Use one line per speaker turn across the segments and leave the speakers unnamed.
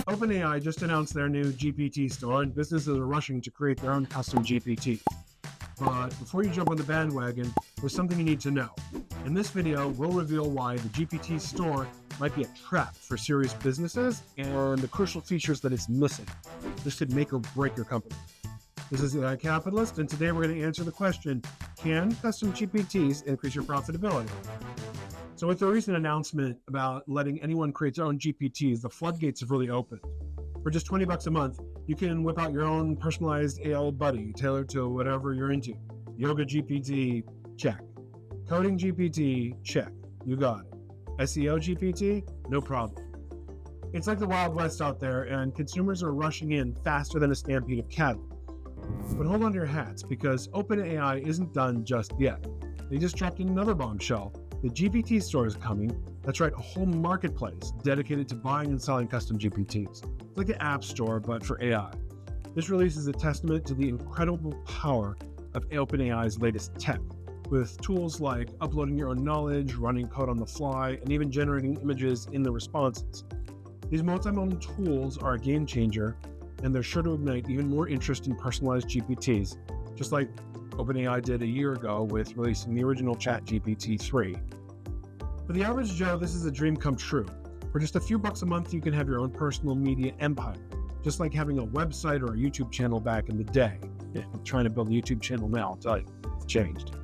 OpenAI just announced their new GPT Store, and businesses are rushing to create their own custom GPT. But before you jump on the bandwagon, there's something you need to know. In this video, we'll reveal why the GPT Store might be a trap for serious businesses and the crucial features that it's missing. This could make or break your company. This is Capitalist, and today we're going to answer the question, can custom GPTs increase your profitability? So with the recent announcement about letting anyone create their own GPTs, the floodgates have really opened. For just $20 a month, you can whip out your own personalized AI buddy tailored to whatever you're into. Yoga GPT, check. Coding GPT, check. You got it. SEO GPT, no problem. It's like the Wild West out there, and consumers are rushing in faster than a stampede of cattle. But hold on to your hats, because OpenAI isn't done just yet. They just dropped another bombshell. The GPT Store is coming. That's right, a whole marketplace dedicated to buying and selling custom GPTs. It's like the App Store, but for AI. This release is a testament to the incredible power of OpenAI's latest tech, with tools like uploading your own knowledge, running code on the fly, and even generating images in the responses. These multimodal tools are a game changer, and they're sure to ignite even more interest in personalized GPTs, just like OpenAI did a year ago with releasing the original ChatGPT 3. For the average Joe, this is a dream come true. For just a few bucks a month, you can have your own personal media empire, just like having a website or a YouTube channel back in the day. I'm trying to build a YouTube channel now, I'll tell you, it's changed.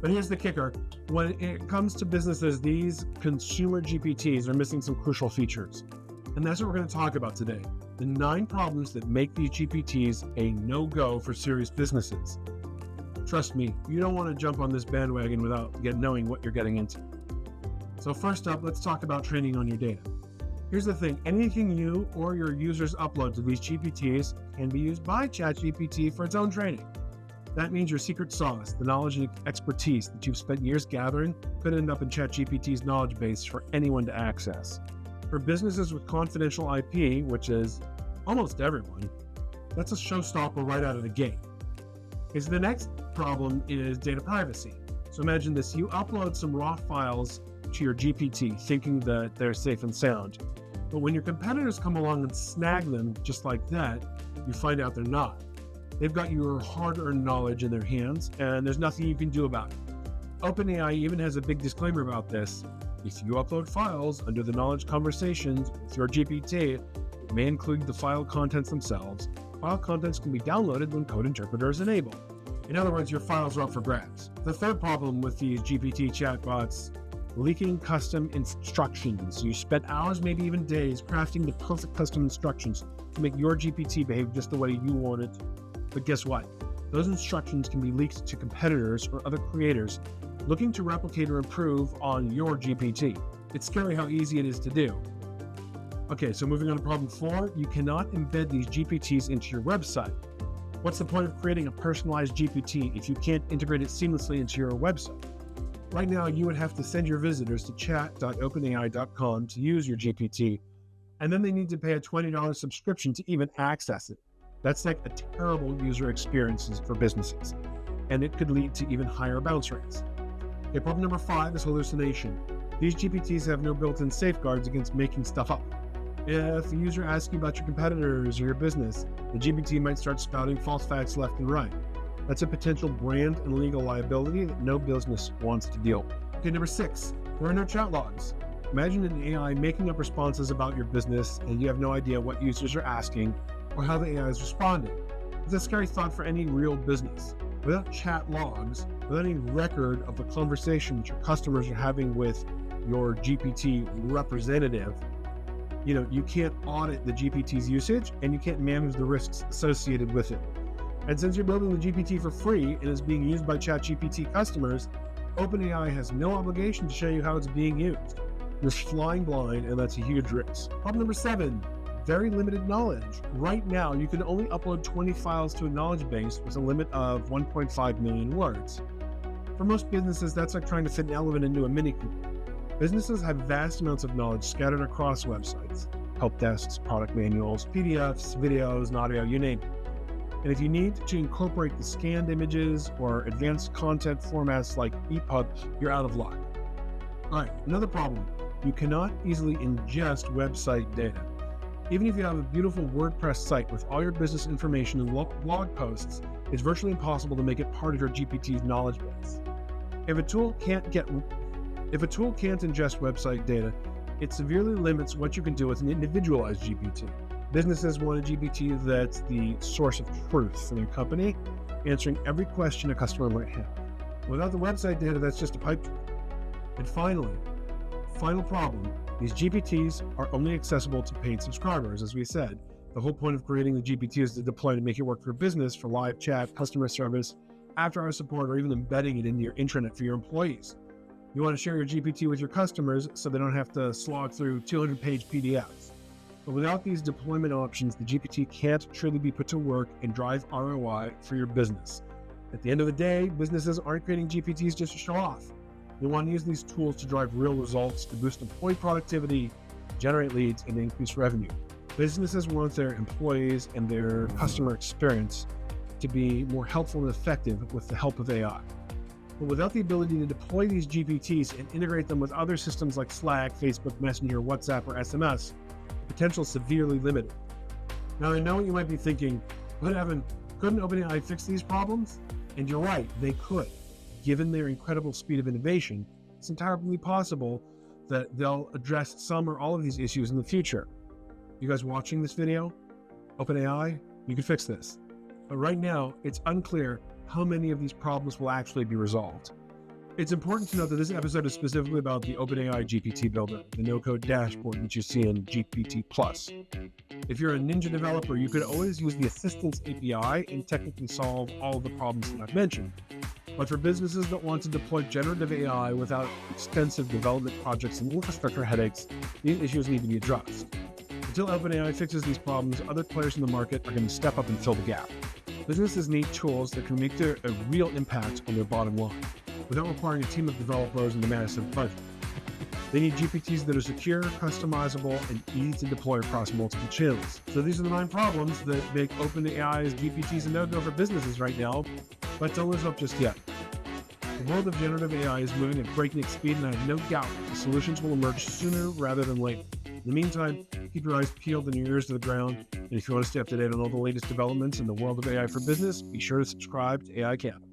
But here's the kicker. When it comes to businesses, these consumer GPTs are missing some crucial features. And that's what we're going to talk about today. The 9 problems that make these GPTs a no-go for serious businesses. Trust me, you don't want to jump on this bandwagon without knowing what you're getting into. So first up, let's talk about training on your data. Here's the thing, anything you or your users upload to these GPTs can be used by ChatGPT for its own training. That means your secret sauce, the knowledge and expertise that you've spent years gathering, could end up in ChatGPT's knowledge base for anyone to access. For businesses with confidential IP, which is almost everyone, that's a showstopper right out of the gate. Because the next problem is data privacy. So imagine this, you upload some raw files to your GPT thinking that they're safe and sound. But when your competitors come along and snag them just like that, you find out they're not. They've got your hard-earned knowledge in their hands, and there's nothing you can do about it. OpenAI even has a big disclaimer about this. If you upload files under the knowledge conversations with your GPT, it may include the file contents themselves. File contents can be downloaded when code interpreter is enabled. In other words, your files are up for grabs. The third problem with these GPT chatbots, leaking custom instructions. You spent hours, maybe even days, crafting the perfect custom instructions to make your GPT behave just the way you want it. But guess what? Those instructions can be leaked to competitors or other creators looking to replicate or improve on your GPT. It's scary how easy it is to do. Okay, so moving on to problem 4, you cannot embed these GPTs into your website. What's the point of creating a personalized GPT if you can't integrate it seamlessly into your website? Right now, you would have to send your visitors to chat.openai.com to use your GPT, and then they need to pay a $20 subscription to even access it. That's like a terrible user experience for businesses, and it could lead to even higher bounce rates. Okay, problem number 5 is hallucination. These GPTs have no built-in safeguards against making stuff up. If the user asks you about your competitors or your business, the GPT might start spouting false facts left and right. That's a potential brand and legal liability that no business wants to deal with. Okay, number 6, there are no chat logs. Imagine an AI making up responses about your business and you have no idea what users are asking or how the AI is responding. It's a scary thought for any real business. Without chat logs, without any record of the conversations your customers are having with your GPT representative, you can't audit the GPT's usage and you can't manage the risks associated with it. And since you're building the GPT for free and is being used by ChatGPT customers, OpenAI has no obligation to show you how it's being used. You're flying blind, and that's a huge risk. Problem number 7, very limited knowledge. Right now, you can only upload 20 files to a knowledge base with a limit of 1.5 million words. For most businesses, that's like trying to fit an elephant into a mini cooper. Businesses have vast amounts of knowledge scattered across websites, help desks, product manuals, PDFs, videos, and audio, you name it. And if you need to incorporate the scanned images or advanced content formats like EPUB, you're out of luck. All right, another problem. You cannot easily ingest website data. Even if you have a beautiful WordPress site with all your business information and blog posts, it's virtually impossible to make it part of your GPT's knowledge base. If a tool can't ingest website data, it severely limits what you can do with an individualized GPT. Businesses want a GPT that's the source of truth for their company, answering every question a customer might have. Without the website data, that's just a pipe dream. And finally, final problem, these GPTs are only accessible to paid subscribers. As we said, the whole point of creating the GPT is to deploy to make it work for business, for live chat, customer service, after-hour support, or even embedding it into your intranet for your employees. You want to share your GPT with your customers so they don't have to slog through 200-page PDFs. But without these deployment options, the GPT can't truly be put to work and drive ROI for your business. At the end of the day, businesses aren't creating GPTs just to show off. They want to use these tools to drive real results, to boost employee productivity, generate leads, and increase revenue. Businesses want their employees and their customer experience to be more helpful and effective with the help of AI. But without the ability to deploy these GPTs and integrate them with other systems like Slack, Facebook Messenger, WhatsApp, or SMS, the potential is severely limited. Now, I know what you might be thinking, but Evan, couldn't OpenAI fix these problems? And you're right, they could. Given their incredible speed of innovation, it's entirely possible that they'll address some or all of these issues in the future. You guys watching this video? OpenAI, you can fix this. But right now, it's unclear how many of these problems will actually be resolved. It's important to note that this episode is specifically about the OpenAI GPT Builder, the no-code dashboard that you see in GPT Plus. If you're a Ninja developer, you could always use the Assistance API and technically solve all of the problems that I've mentioned. But for businesses that want to deploy generative AI without extensive development projects and infrastructure headaches, these issues need to be addressed. Until OpenAI fixes these problems, other players in the market are going to step up and fill the gap. Businesses need tools that can make a real impact on their bottom line, without requiring a team of developers and a massive budget. They need GPTs that are secure, customizable, and easy to deploy across multiple channels. So these are the 9 problems that make OpenAI's GPTs a no-go for businesses right now, but don't lose hope just yet. The world of generative AI is moving at breakneck speed, and I have no doubt the solutions will emerge sooner rather than later. In the meantime, keep your eyes peeled and your ears to the ground, and if you want to stay up to date on all the latest developments in the world of AI for business, be sure to subscribe to AI Camp.